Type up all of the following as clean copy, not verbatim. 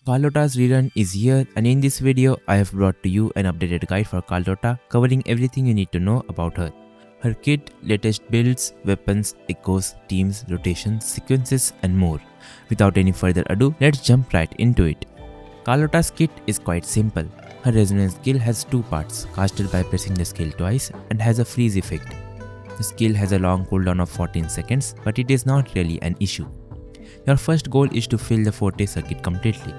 Carlotta's rerun is here, and in this video I have brought to you an updated guide for Carlotta covering everything you need to know about her. Her kit, latest builds, weapons, echoes, teams, rotations, sequences and more. Without any further ado, let's jump right into it. Carlotta's kit is quite simple. Her resonance skill has two parts, casted by pressing the skill twice and has a freeze effect. The skill has a long cooldown of 14 seconds, but it is not really an issue. Your first goal is to fill the forte circuit completely.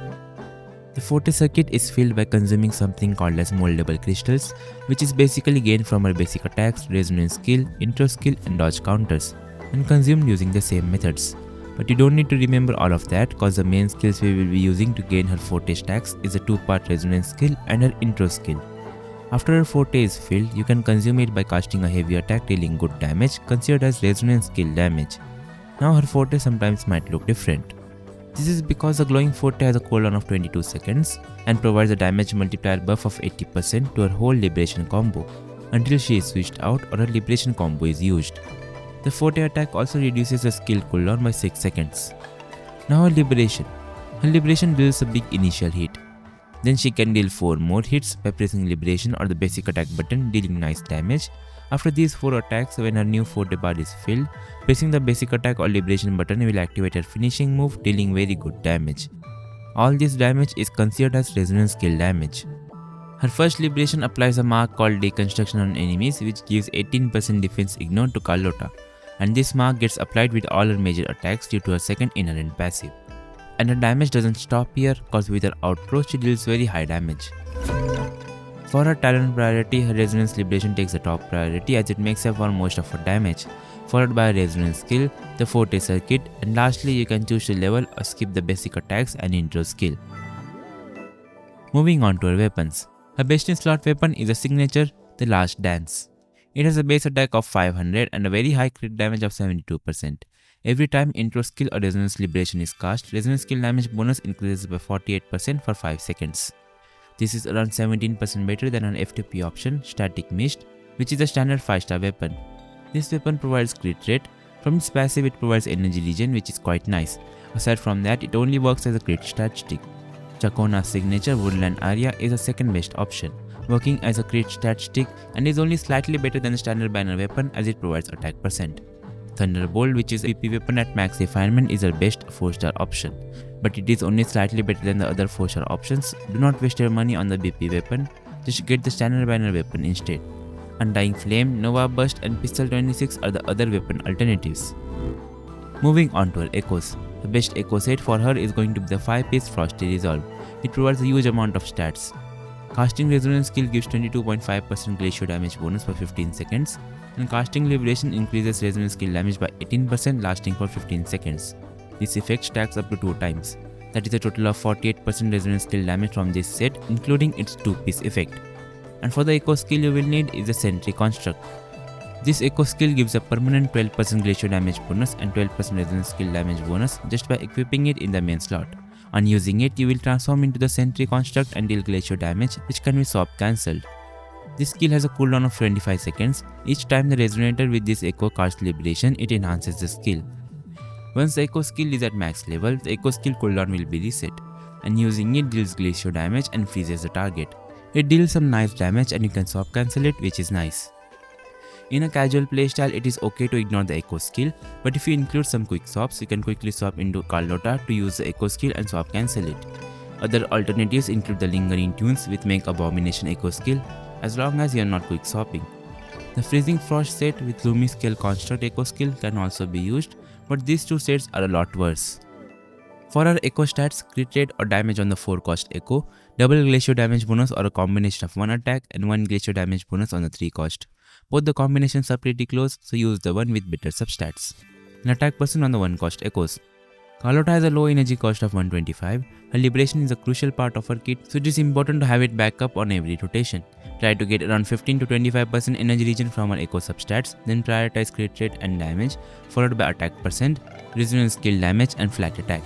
The forte circuit is filled by consuming something called as moldable crystals, which is basically gained from her basic attacks, resonance skill, intro skill and dodge counters, and consumed using the same methods. But you don't need to remember all of that, cause the main skills we will be using to gain her forte stacks is a 2-part resonance skill and her intro skill. After her forte is filled, you can consume it by casting a heavy attack dealing good damage, considered as resonance skill damage. Now her forte sometimes might look different. This is because the glowing forte has a cooldown of 22 seconds and provides a damage multiplier buff of 80% to her whole liberation combo until she is switched out or her liberation combo is used. The forte attack also reduces the skill cooldown by 6 seconds. Now her liberation. Her liberation deals a big initial hit. Then she can deal 4 more hits by pressing liberation or the basic attack button, dealing nice damage. After these 4 attacks, when her new forte bar is filled, pressing the basic attack or liberation button will activate her finishing move, dealing very good damage. All this damage is considered as resonance skill damage. Her first liberation applies a mark called deconstruction on enemies, which gives 18% defense ignore to Carlotta, and this mark gets applied with all her major attacks due to her second inherent passive. And her damage doesn't stop here, cause with her outro she deals very high damage. For her talent priority, her resonance liberation takes the top priority as it makes up for most of her damage, followed by a resonance skill, the forte circuit, and lastly you can choose to level or skip the basic attacks and intro skill. Moving on to her weapons. Her best in slot weapon is a signature, the Last Dance. It has a base attack of 500 and a very high crit damage of 72%. Every time intro skill or resonance liberation is cast, resonance skill damage bonus increases by 48% for 5 seconds. This is around 17% better than an FTP option, Static Mist, which is a standard 5-star weapon. This weapon provides crit rate. From its passive it provides energy regen, which is quite nice. Aside from that, it only works as a crit stat stick. Chacona's signature Woodland Area is a second best option, working as a crit stat stick and is only slightly better than the standard banner weapon as it provides attack percent. Thunderbolt, which is a BP weapon at max refinement, is our best 4-star option, but it is only slightly better than the other 4-star options. Do not waste your money on the BP weapon, just get the standard banner weapon instead. Undying Flame, Nova Burst and Pistol 26 are the other weapon alternatives. Moving on to her echoes. The best echo set for her is going to be the 5-piece Frosty Resolve. It provides a huge amount of stats. Casting Resonance skill gives 22.5% glacier damage bonus for 15 seconds, and casting Liberation increases resonance skill damage by 18% lasting for 15 seconds. This effect stacks up to 2 times. That is a total of 48% resonance skill damage from this set, including its 2-piece effect. And for the echo skill you will need is the Sentry Construct. This echo skill gives a permanent 12% glacier damage bonus and 12% resonance skill damage bonus just by equipping it in the main slot. On using it, you will transform into the Sentry Construct and deal glacier damage, which can be swap cancelled. This skill has a cooldown of 25 seconds. Each time the resonator with this echo casts liberation, it enhances the skill. Once the echo skill is at max level, the echo skill cooldown will be reset, and using it deals glacier damage and freezes the target. It deals some nice damage and you can swap cancel it, which is nice. In a casual playstyle, it is okay to ignore the echo skill, but if you include some quick swaps, you can quickly swap into Carlotta to use the echo skill and swap cancel it. Other alternatives include the Lingering Tunes with Make Abomination echo skill, as long as you are not quick swapping. The Freezing Frost set with Lumi Scale Construct echo skill can also be used, but these two sets are a lot worse. For our echo stats, crit rate or damage on the 4-cost echo, double glacier damage bonus or a combination of 1 attack and 1 glacier damage bonus on the 3-cost. Both the combinations are pretty close, so use the one with better substats. An attack percent on the 1-cost echoes. Carlotta has a low energy cost of 125. Her liberation is a crucial part of her kit, so it is important to have it back up on every rotation. Try to get around 15 to 25% energy regen from her echo substats, then prioritize crit rate and damage, followed by attack percent, resonance skill damage and flat attack.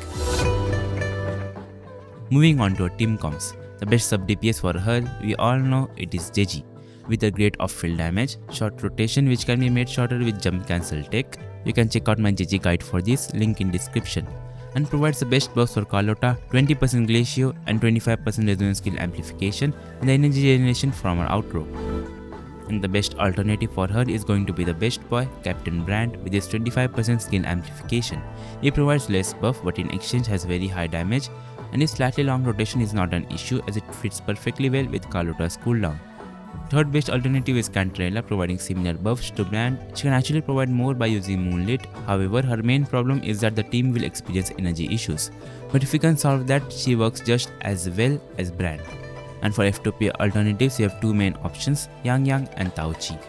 Moving on to her Teamcomps. The best sub DPS for her, we all know it is Jeji. With a great off-field damage, short rotation which can be made shorter with jump cancel tech. You can check out my GG guide for this, link in description. and provides the best buffs for Carlotta, 20% Glacio and 25% resonance skill amplification and the energy generation from her outro. And the best alternative for her is going to be the best boy, Captain Brand, with his 25% skill amplification. He provides less buff but in exchange has very high damage, and his slightly long rotation is not an issue as it fits perfectly well with Carlotta's cooldown. Third best alternative is Cantarella, providing similar buffs to Brand. She can actually provide more by using Moonlit, however her main problem is that the team will experience energy issues. But if we can solve that, she works just as well as Brand. And for F2P alternatives, we have two main options, Yang Yang and Tao Chi.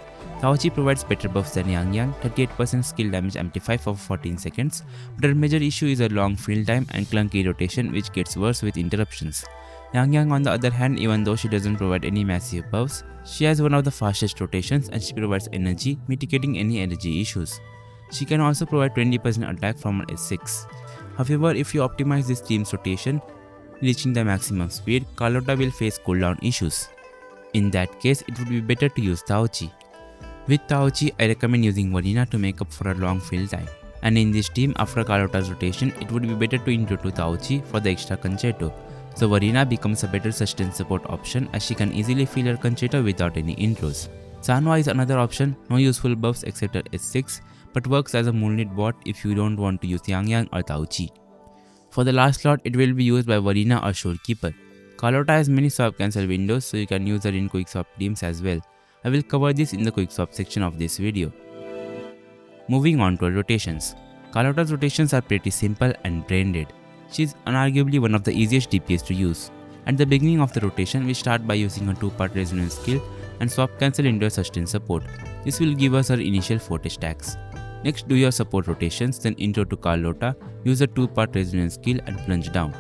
Tao Chi provides better buffs than Yang Yang, 38% skill damage amplify for 14 seconds, but her major issue is her long field time and clunky rotation which gets worse with interruptions. Yang Yang on the other hand, even though she doesn't provide any massive buffs, she has one of the fastest rotations and she provides energy, mitigating any energy issues. She can also provide 20% attack from her S6. However, if you optimize this team's rotation, reaching the maximum speed, Carlotta will face cooldown issues. In that case, it would be better to use Tao Chi. With Tao Chi, I recommend using Varina to make up for a long field time. And in this team, after Carlotta's rotation, it would be better to intro to Tao Chi for the extra concerto. So Varina becomes a better sustain support option as she can easily fill her concerto without any intros. Sanwa is another option, no useful buffs except her S6, but works as a Moonlit bot if you don't want to use Yang Yang or Tao Chi. For the last slot, it will be used by Varina or Shorekeeper. Carlotta has many swap cancel windows, so you can use her in Quickswap teams as well. I will cover this in the Quickswap section of this video. Moving on to her rotations. Carlotta's rotations are pretty simple and brain dead. She is unarguably one of the easiest DPS to use. At the beginning of the rotation, we start by using a 2-part resonance skill and swap cancel into a sustain support. This will give us our initial forte stacks. Next, do your support rotations, then intro to Carlotta, use a 2-part resonance skill and plunge down.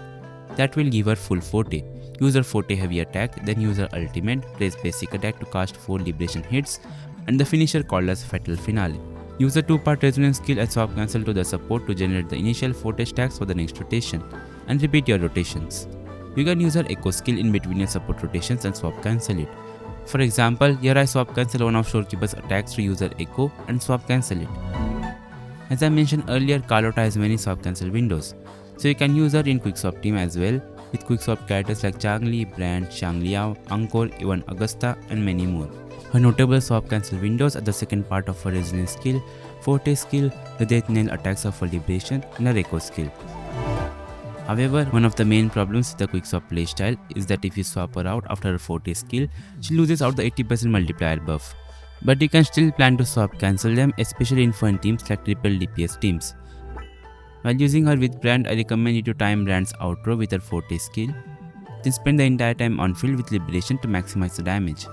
That will give her full forte. Use her forte heavy attack, then use her ultimate, place basic attack to cast 4 liberation hits, and the finisher called as Fatal Finale. Use a 2-part resonance skill and swap cancel to the support to generate the initial forte stacks for the next rotation, and repeat your rotations. You can use her echo skill in between your support rotations and swap cancel it. For example, here I swap cancel one of Shorekeeper's attacks to use her echo and swap cancel it. As I mentioned earlier, Carlotta has many swap cancel windows, so you can use her in Quickswap team as well, with Quickswap characters like Changli, Brand, Shangliao, Angkor, even Augusta and many more. Her notable swap cancel windows are the second part of her resonance skill, forte skill, the death nail attacks of her liberation and her echo skill. However, one of the main problems with the Quickswap playstyle is that if you swap her out after her forte skill, she loses out the 80% multiplier buff. But you can still plan to swap cancel them, especially in fun teams like triple DPS teams. While using her with Brand, I recommend you to time Brand's outro with her forte skill, then spend the entire time on field with liberation to maximize the damage.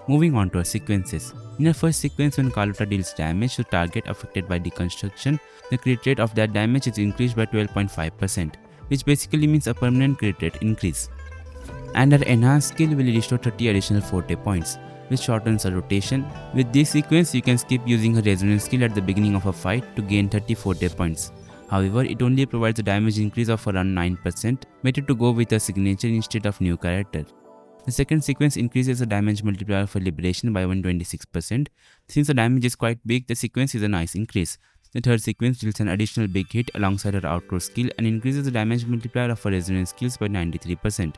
Moving on to her sequences. In her first sequence, when Carlotta deals damage to target affected by deconstruction, the crit rate of that damage is increased by 12.5%, which basically means a permanent crit rate increase. And her enhanced skill will restore 30 additional forte points, which shortens her rotation. With this sequence, you can skip using her resonance skill at the beginning of a fight to gain 30 forte points. However, it only provides a damage increase of around 9%, better to go with a signature instead of new character. The second sequence increases the damage multiplier for liberation by 126%. Since the damage is quite big, the sequence is a nice increase. The third sequence deals an additional big hit alongside her outro skill and increases the damage multiplier of her resonance skills by 93%.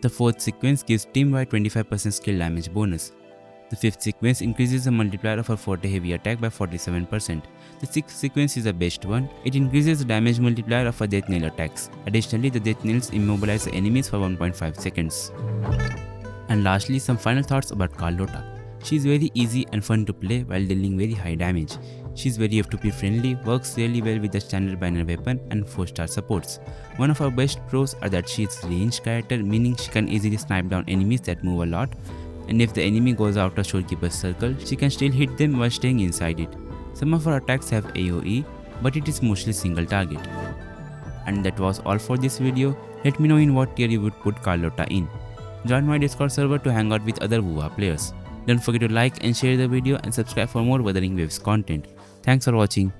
The fourth sequence gives team-wide 25% skill damage bonus. The fifth sequence increases the multiplier of her forte heavy attack by 47%. The sixth sequence is the best one. It increases the damage multiplier of her death nail attacks. Additionally, the death nails immobilize the enemies for 1.5 seconds. And lastly, some final thoughts about Carlotta. She is very easy and fun to play while dealing very high damage. She is very F2P friendly, works really well with the standard binary weapon and 4-star supports. One of her best pros are that she is a ranged character, meaning she can easily snipe down enemies that move a lot, and if the enemy goes out of Shorekeeper's circle, she can still hit them while staying inside it. Some of her attacks have AoE, but it is mostly single target. And that was all for this video. Let me know in what tier you would put Carlotta in. Join my Discord server to hang out with other WoWa players. Don't forget to like and share the video and subscribe for more Wuthering Waves content. Thanks for watching.